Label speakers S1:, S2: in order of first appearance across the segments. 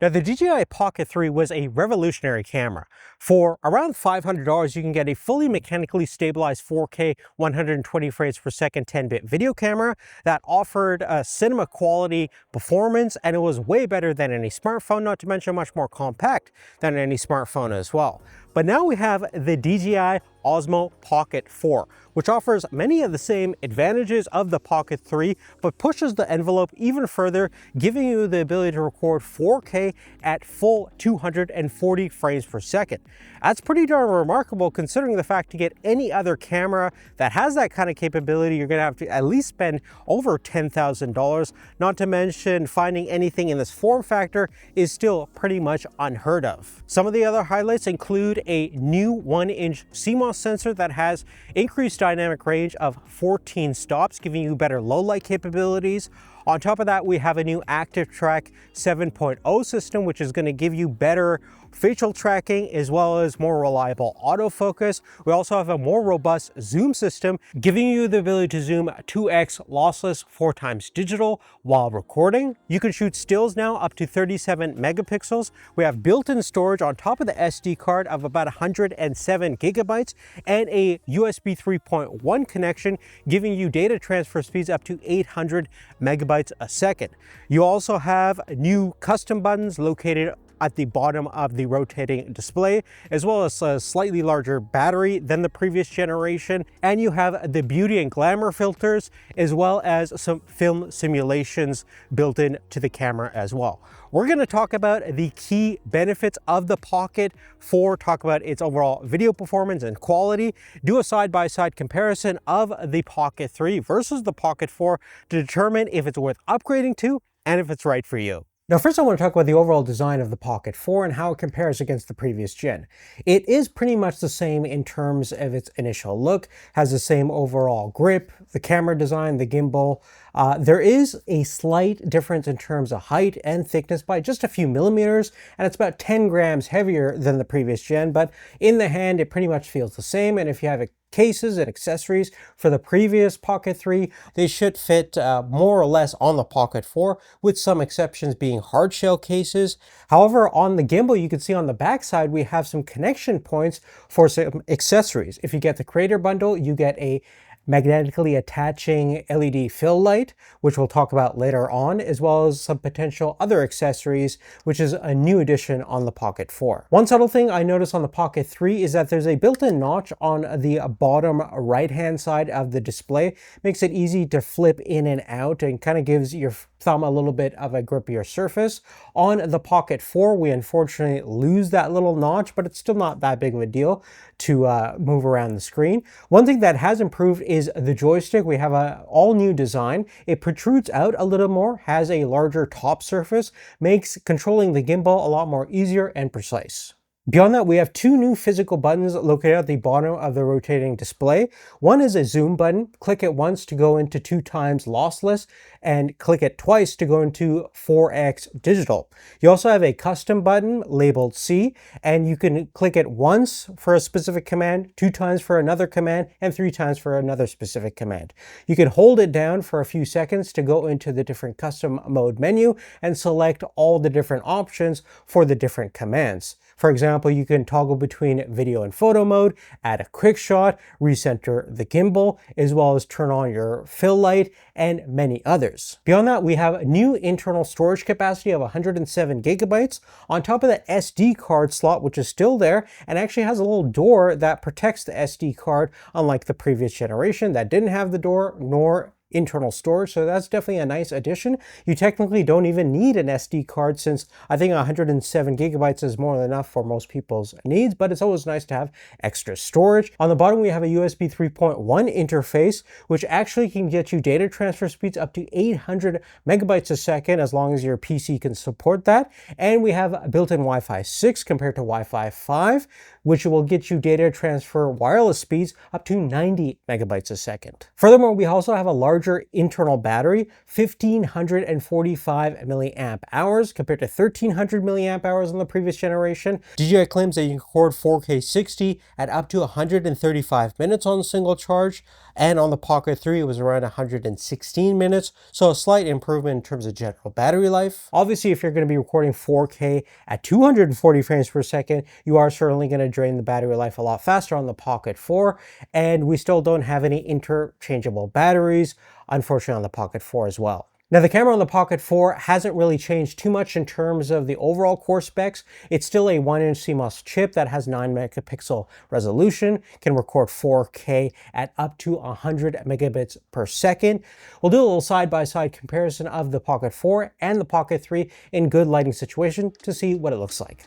S1: Now, the DJi Pocket 3 was a revolutionary camera. For around $500, you can get a fully mechanically stabilized 4K 120 frames per second 10-bit video camera that offered cinema quality performance, and it was way better than any smartphone, not to mention much more compact than any smartphone as well. But now we have the DJi OSMO Pocket 4, which offers many of the same advantages of the Pocket 3, but pushes the envelope even further, giving you the ability to record 4K at full 240 frames per second. That's pretty darn remarkable considering the fact to get any other camera that has that kind of capability, you're gonna have to at least spend over $10,000, not to mention finding anything in this form factor is still pretty much unheard of. Some of the other highlights include a new 1-inch CMOS sensor that has increased dynamic range of 14 stops, giving you better low light capabilities. On top of that, we have a new Active Track 7.0 system, which is going to give you better facial tracking as well as more reliable autofocus. We also have a more robust zoom system, giving you the ability to zoom 2x lossless 4x digital while recording. You can shoot stills now up to 37 megapixels. We have built-in storage on top of the SD card of about 107 gigabytes and a USB 3.1 connection, giving you data transfer speeds up to 800 megabytes a second. You also have new custom buttons located at the bottom of the rotating display, as well as a slightly larger battery than the previous generation. And you have the beauty and glamour filters, as well as some film simulations built in to the camera as well. We're going to talk about the key benefits of the Pocket 4, talk about its overall video performance and quality, do a side-by-side comparison of the Pocket 3 versus the Pocket 4 to determine if it's worth upgrading to and if it's right for you. Now, first I want to talk about the overall design of the Pocket 4 and how it compares against the previous gen. It is pretty much the same in terms of its initial look, has the same overall grip, the camera design, the gimbal. There is a slight difference in terms of height and thickness by just a few millimeters, and it's about 10 grams heavier than the previous gen, but in the hand it pretty much feels the same. And if you have cases and accessories for the previous Pocket 3, they should fit more or less on the Pocket 4, with some exceptions being hard shell cases. However, on the gimbal, you can see on the back side, we have some connection points for some accessories. If you get the Creator Bundle, you get a magnetically attaching LED fill light, which we'll talk about later on, as well as some potential other accessories, which is a new addition on the Pocket 4. One subtle thing I noticed on the Pocket 3 is that there's a built-in notch on the bottom right-hand side of the display. Makes it easy to flip in and out and kind of gives your thumb a little bit of a grippier surface. On the Pocket 4, we unfortunately lose that little notch, but it's still not that big of a deal to move around the screen. One thing that has improved is the joystick. We have an all-new design. It protrudes out a little more, has a larger top surface, makes controlling the gimbal a lot more easier and precise. Beyond that, we have two new physical buttons located at the bottom of the rotating display. One is a zoom button. Click it once to go into 2x lossless, and click it twice to go into 4x digital. You also have a custom button labeled C, and you can click it once for a specific command, 2x for another command, and 3x for another specific command. You can hold it down for a few seconds to go into the different custom mode menu and select all the different options for the different commands. For example, you can toggle between video and photo mode, add a quick shot, recenter the gimbal, as well as turn on your fill light, and many others. Beyond that, we have a new internal storage capacity of 107 gigabytes on top of the SD card slot, which is still there and actually has a little door that protects the SD card, unlike the previous generation that didn't have the door nor internal storage. So that's definitely a nice addition. You technically don't even need an SD card, since I think 107 gigabytes is more than enough for most people's needs, but it's always nice to have extra storage. On the bottom, we have a USB 3.1 interface, which actually can get you data transfer speeds up to 800 megabytes a second, as long as your PC can support that. And we have built-in Wi-Fi 6 compared to Wi-Fi 5, which will get you data transfer wireless speeds up to 90 megabytes a second. Furthermore, we also have a large larger internal battery, 1545 milliamp hours compared to 1300 milliamp hours on the previous generation. DJi claims that you can record 4K 60 at up to 135 minutes on a single charge, and on the Pocket 3 it was around 116 minutes, so a slight improvement in terms of general battery life. Obviously, if you're going to be recording 4K at 240 frames per second, you are certainly going to drain the battery life a lot faster on the Pocket 4, and we still don't have any interchangeable batteries, unfortunately, on the Pocket 4 as well. Now, the camera on the Pocket 4 hasn't really changed too much in terms of the overall core specs. It's still a 1-inch CMOS chip that has 9 megapixel resolution, can record 4K at up to 100 megabits per second. We'll do a little side-by-side comparison of the Pocket 4 and the Pocket 3 in good lighting situation to see what it looks like.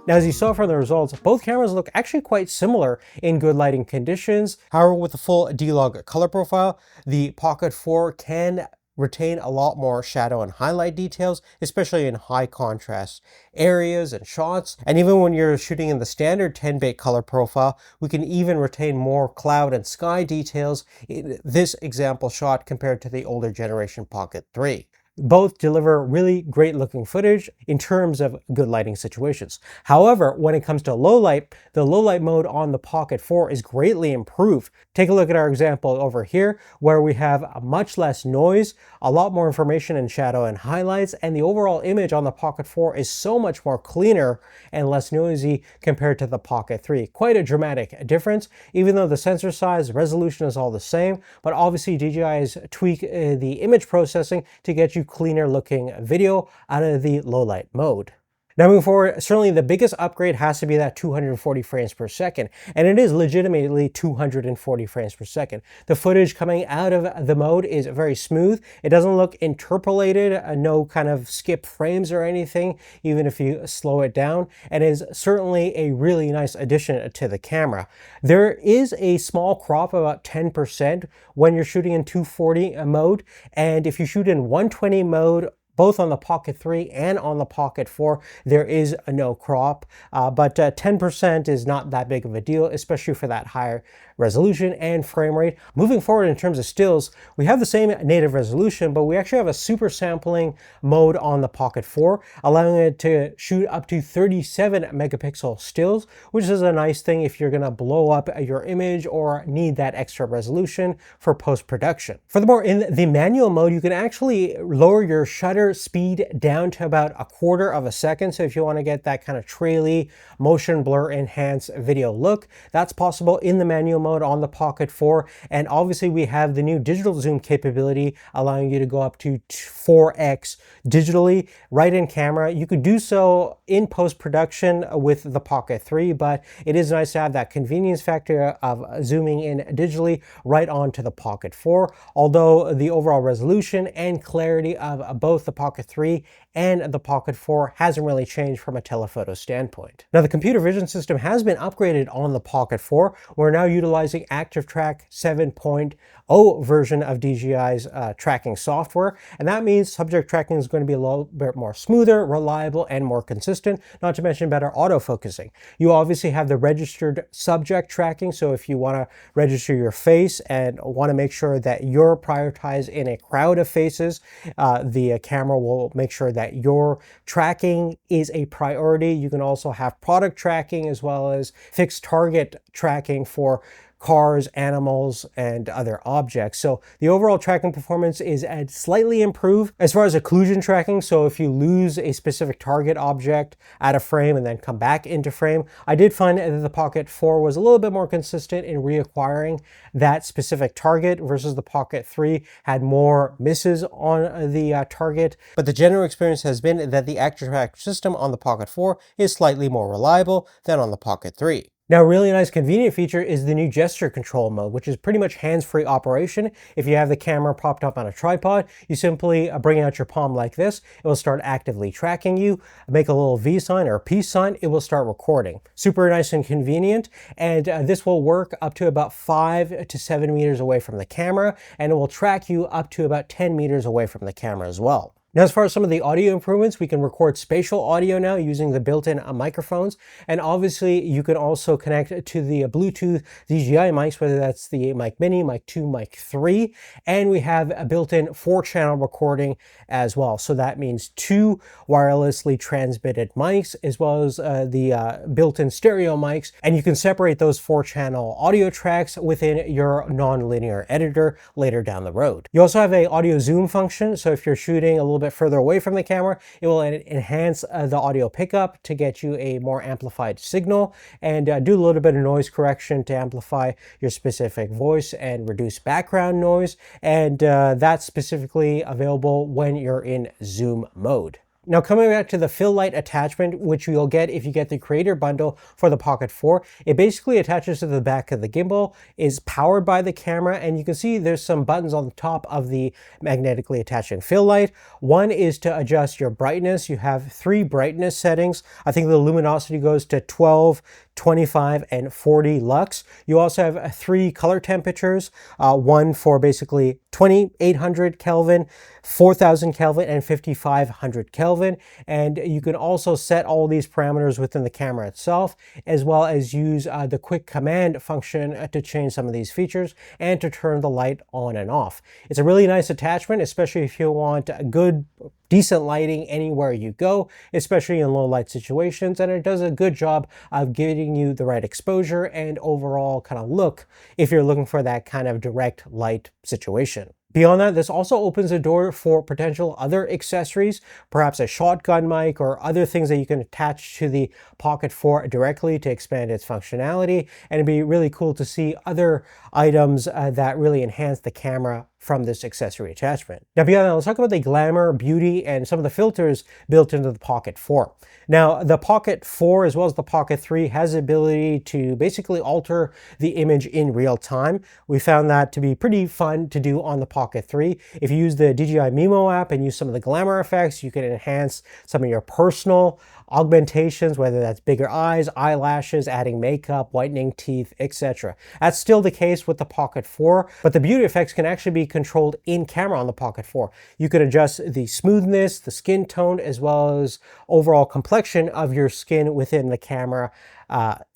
S1: Now, as you saw from the results, both cameras look actually quite similar in good lighting conditions. However, with the full D-Log color profile, the Pocket 4 can retain a lot more shadow and highlight details, especially in high contrast areas and shots. And even when you're shooting in the standard 10-bit color profile, we can even retain more cloud and sky details in this example shot compared to the older generation Pocket 3. Both deliver really great looking footage in terms of good lighting situations. However, when it comes to low light, the low light mode on the Pocket 4 is greatly improved. Take a look at our example over here, where we have much less noise, a lot more information in shadow and highlights, and the overall image on the Pocket 4 is so much more cleaner and less noisy compared to the Pocket 3. Quite a dramatic difference, even though the sensor size, resolution is all the same, but obviously DJI has tweaked the image processing to get you cleaner looking video out of the low light mode. Now, moving forward, certainly the biggest upgrade has to be that 240 frames per second, and it is legitimately 240 frames per second. The footage coming out of the mode is very smooth. It doesn't look interpolated, no kind of skip frames or anything, even if you slow it down, and is certainly a really nice addition to the camera. There is a small crop, about 10%, when you're shooting in 240 mode, and if you shoot in 120 mode, both on the Pocket 3 and on the Pocket 4, there is no crop, but 10% is not that big of a deal, especially for that higher resolution and frame rate. Moving forward in terms of stills, we have the same native resolution, but we actually have a super sampling mode on the Pocket 4, allowing it to shoot up to 37 megapixel stills, which is a nice thing if you're going to blow up your image or need that extra resolution for post-production. Furthermore, in the manual mode, you can actually lower your shutter speed down to about 1/4 of a second. So if you want to get that kind of traily, motion blur enhanced video look, that's possible in the manual mode on the Pocket 4. And obviously we have the new digital zoom capability, allowing you to go up to 4x digitally right in camera. You could do so in post-production with the Pocket 3, but it is nice to have that convenience factor of zooming in digitally right onto the Pocket 4, although the overall resolution and clarity of both the Pocket 3 and the Pocket 4 hasn't really changed from a telephoto standpoint. Now, the computer vision system has been upgraded on the Pocket 4. We're now utilizing ActiveTrack 7.0 version of DJI's tracking software, and that means subject tracking is going to be a little bit more smoother, reliable, and more consistent, not to mention better autofocusing. You obviously have the registered subject tracking, so if you want to register your face and want to make sure that you're prioritized in a crowd of faces, the camera will make sure that your tracking is a priority. You can also have product tracking as well as fixed target tracking for cars, animals, and other objects. So the overall tracking performance is slightly improved as far as occlusion tracking. So if you lose a specific target object out of frame and then come back into frame, I did find that the Pocket 4 was a little bit more consistent in reacquiring that specific target versus the Pocket 3 had more misses on the target. But the general experience has been that the active track system on the Pocket 4 is slightly more reliable than on the Pocket 3. Now, a really nice convenient feature is the new gesture control mode, which is pretty much hands-free operation. If you have the camera propped up on a tripod, you simply bring out your palm like this. It will start actively tracking you. Make a little V sign or a peace sign, it will start recording. Super nice and convenient. And this will work up to about 5 to 7 meters away from the camera, and it will track you up to about 10 meters away from the camera as well. Now, as far as some of the audio improvements, we can record spatial audio now using the built-in microphones. And obviously, you can also connect to the Bluetooth DJi mics, whether that's the Mic Mini, Mic 2, Mic 3. And we have a built-in 4-channel recording as well. So that means 2 wirelessly transmitted mics, as well as the built-in stereo mics. And you can separate those 4-channel audio tracks within your non-linear editor later down the road. You also have an audio zoom function. So if you're shooting a little bit further away from the camera, it will enhance the audio pickup to get you a more amplified signal, and do a little bit of noise correction to amplify your specific voice and reduce background noise. And that's specifically available when you're in zoom mode. Now, coming back to the fill light attachment, which you'll get if you get the creator bundle for the Pocket 4, it basically attaches to the back of the gimbal, is powered by the camera, and you can see there's some buttons on the top of the magnetically attaching fill light. One is to adjust your brightness. You have 3 brightness settings. I think the luminosity goes to 12, 25, and 40 lux. You also have 3 color temperatures, one for basically 2800 Kelvin, 4000 Kelvin, and 5500 Kelvin. And you can also set all these parameters within the camera itself, as well as use the quick command function to change some of these features and to turn the light on and off. It's a really nice attachment, especially if you want good, decent lighting anywhere you go, especially in low light situations, and it does a good job of getting you the right exposure and overall kind of look if you're looking for that kind of direct light situation. Beyond that, this also opens the door for potential other accessories, perhaps a shotgun mic or other things that you can attach to the Pocket 4 directly to expand its functionality. And it'd be really cool to see other items that really enhance the camera from this accessory attachment. Now, beyond that, let's talk about the glamour, beauty, and some of the filters built into the Pocket 4. Now, the Pocket 4, as well as the Pocket 3, has the ability to basically alter the image in real time. We found that to be pretty fun to do on the Pocket 3. If you use the DJi Mimo app and use some of the Glamour Effects, you can enhance some of your personal augmentations, whether that's bigger eyes, eyelashes, adding makeup, whitening teeth, etc. That's still the case with the Pocket 4, but the beauty effects can actually be controlled in camera on the Pocket 4. You could adjust the smoothness, the skin tone, as well as overall complexion of your skin within the camera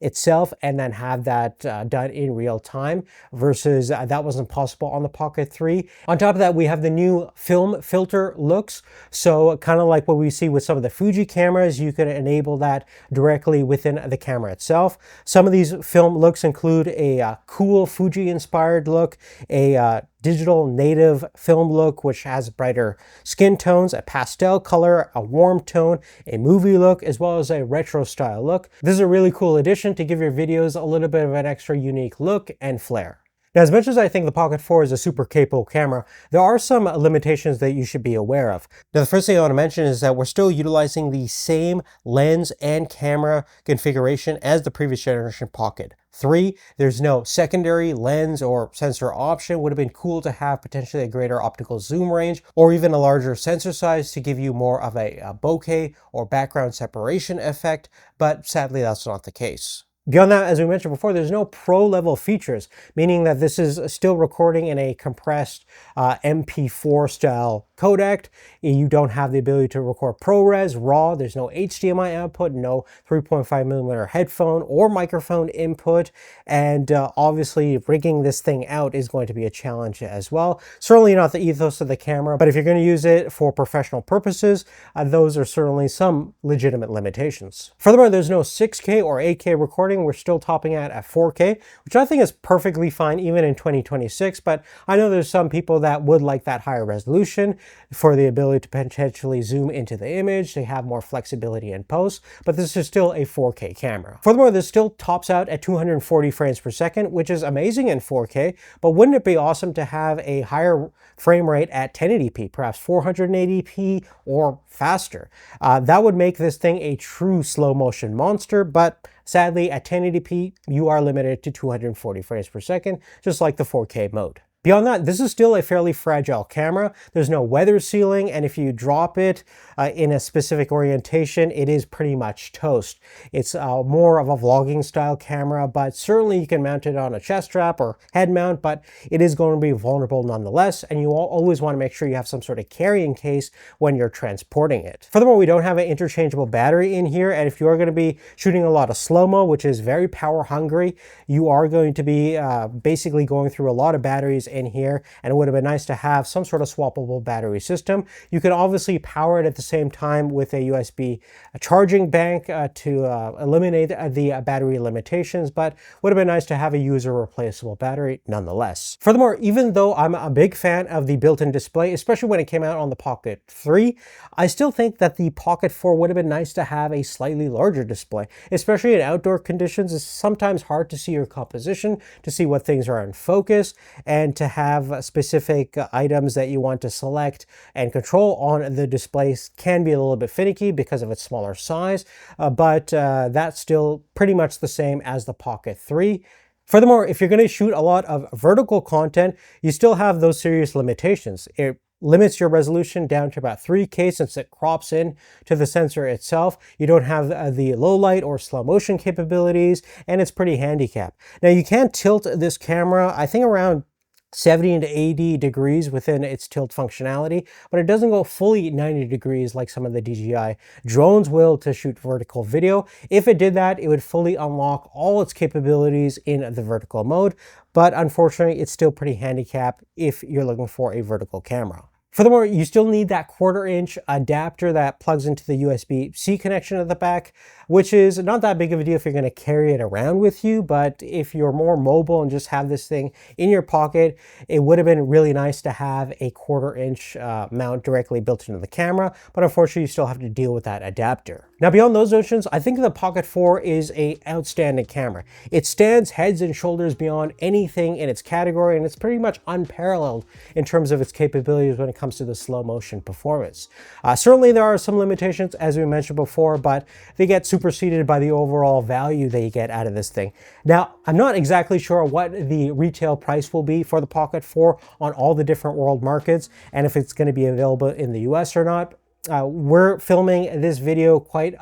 S1: itself, and then have that done in real time, versus that wasn't possible on the Pocket 3. On top of that, we have the new film filter looks. So kind of like what we see with some of the Fuji cameras, you can enable that directly within the camera itself. Some of these film looks include a cool Fuji inspired look, a digital native film look, which has brighter skin tones, a pastel color, a warm tone, a movie look, as well as a retro style look. This is a really cool addition to give your videos a little bit of an extra unique look and flair. Now, as much as I think the Pocket 4 is a super capable camera, there are some limitations that you should be aware of. Now, the first thing I want to mention is that we're still utilizing the same lens and camera configuration as the previous generation Pocket 3. There's no secondary lens or sensor option. Would have been cool to have potentially a greater optical zoom range or even a larger sensor size to give you more of a bokeh or background separation effect, but sadly that's not the case. Beyond that, as we mentioned before, there's no pro level features, meaning that this is still recording in a compressed MP4 style codec. You don't have the ability to record ProRes, RAW. There's no HDMI output, no 3.5mm headphone or microphone input. And obviously rigging this thing out is going to be a challenge as well. Certainly not the ethos of the camera, but if you're going to use it for professional purposes, those are certainly some legitimate limitations. Furthermore, there's no 6K or 8K recording. We're still topping out at 4K, which I think is perfectly fine even in 2026, but I know there's some people that would like that higher resolution for the ability to potentially zoom into the image. They have more flexibility in post, but this is still a 4K camera. Furthermore, this still tops out at 240 frames per second, which is amazing in 4K, but wouldn't it be awesome to have a higher frame rate at 1080p, perhaps 480p or faster? That would make this thing a true slow motion monster, but sadly at 1080p, you are limited to 240 frames per second, just like the 4K mode. Beyond that, this is still a fairly fragile camera. There's no weather sealing, and if you drop it in a specific orientation, it is pretty much toast. It's more of a vlogging style camera, but certainly you can mount it on a chest strap or head mount, but it is going to be vulnerable nonetheless, and you always want to make sure you have some sort of carrying case when you're transporting it. Furthermore, we don't have an interchangeable battery in here, and if you are going to be shooting a lot of slow-mo, which is very power hungry, you are going to be basically going through a lot of batteries in here, and it would have been nice to have some sort of swappable battery system. You can obviously power it at the same time with a USB charging bank to eliminate the battery limitations, but would have been nice to have a user replaceable battery nonetheless. Furthermore, even though I'm a big fan of the built-in display, especially when it came out on the Pocket 3, I still think that the Pocket 4 would have been nice to have a slightly larger display, especially in outdoor conditions. It's sometimes hard to see your composition, to see what things are in focus, and to have specific items that you want to select and control on the displays can be a little bit finicky because of its smaller size, but that's still pretty much the same as the Pocket 3. Furthermore, if you're going to shoot a lot of vertical content, you still have those serious limitations. It limits your resolution down to about 3K since it crops in to the sensor itself. You don't have the low light or slow motion capabilities, and it's pretty handicapped. Now, you can tilt this camera, I think around 70 to 80 degrees within its tilt functionality, but it doesn't go fully 90 degrees like some of the DJi drones will to shoot vertical video. If it did that, it would fully unlock all its capabilities in the vertical mode, but unfortunately, it's still pretty handicapped if you're looking for a vertical camera. Furthermore, you still need that 1/4-inch adapter that plugs into the USB-C connection at the back, which is not that big of a deal if you're going to carry it around with you, but if you're more mobile and just have this thing in your pocket, it would have been really nice to have a 1/4-inch mount directly built into the camera, but unfortunately you still have to deal with that adapter. Now, beyond those notions, I think the Pocket 4 is an outstanding camera. It stands heads and shoulders beyond anything in its category, and it's pretty much unparalleled in terms of its capabilities when it comes to the slow motion performance. Certainly there are some limitations, as we mentioned before, but they get superseded by the overall value that you get out of this thing. Now, I'm not exactly sure what the retail price will be for the Pocket 4 on all the different world markets, and if it's going to be available in the US or not. We're filming this video quite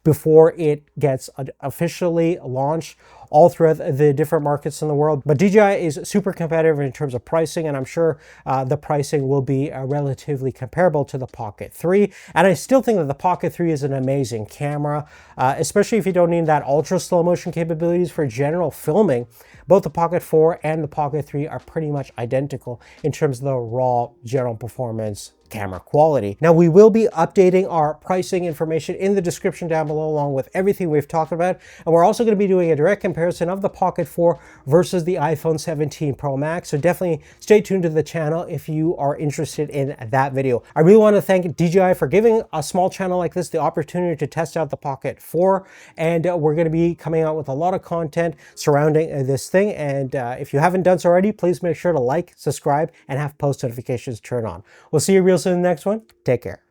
S1: before it gets officially launched all throughout the different markets in the world. But DJi is super competitive in terms of pricing, and I'm sure the pricing will be relatively comparable to the Pocket 3. And I still think that the Pocket 3 is an amazing camera, especially if you don't need that ultra slow motion capabilities for general filming. Both the Pocket 4 and the Pocket 3 are pretty much identical in terms of the raw general performance camera quality. Now, we will be updating our pricing information in the description down below along with everything we've talked about, and we're also going to be doing a direct comparison of the Pocket 4 versus the iPhone 17 Pro Max, so definitely stay tuned to the channel if you are interested in that video. I really want to thank DJi for giving a small channel like this the opportunity to test out the Pocket 4, and we're going to be coming out with a lot of content surrounding this thing, and if you haven't done so already, please make sure to like, subscribe, and have post notifications turned on. We'll see you real soon in the next one. Take care.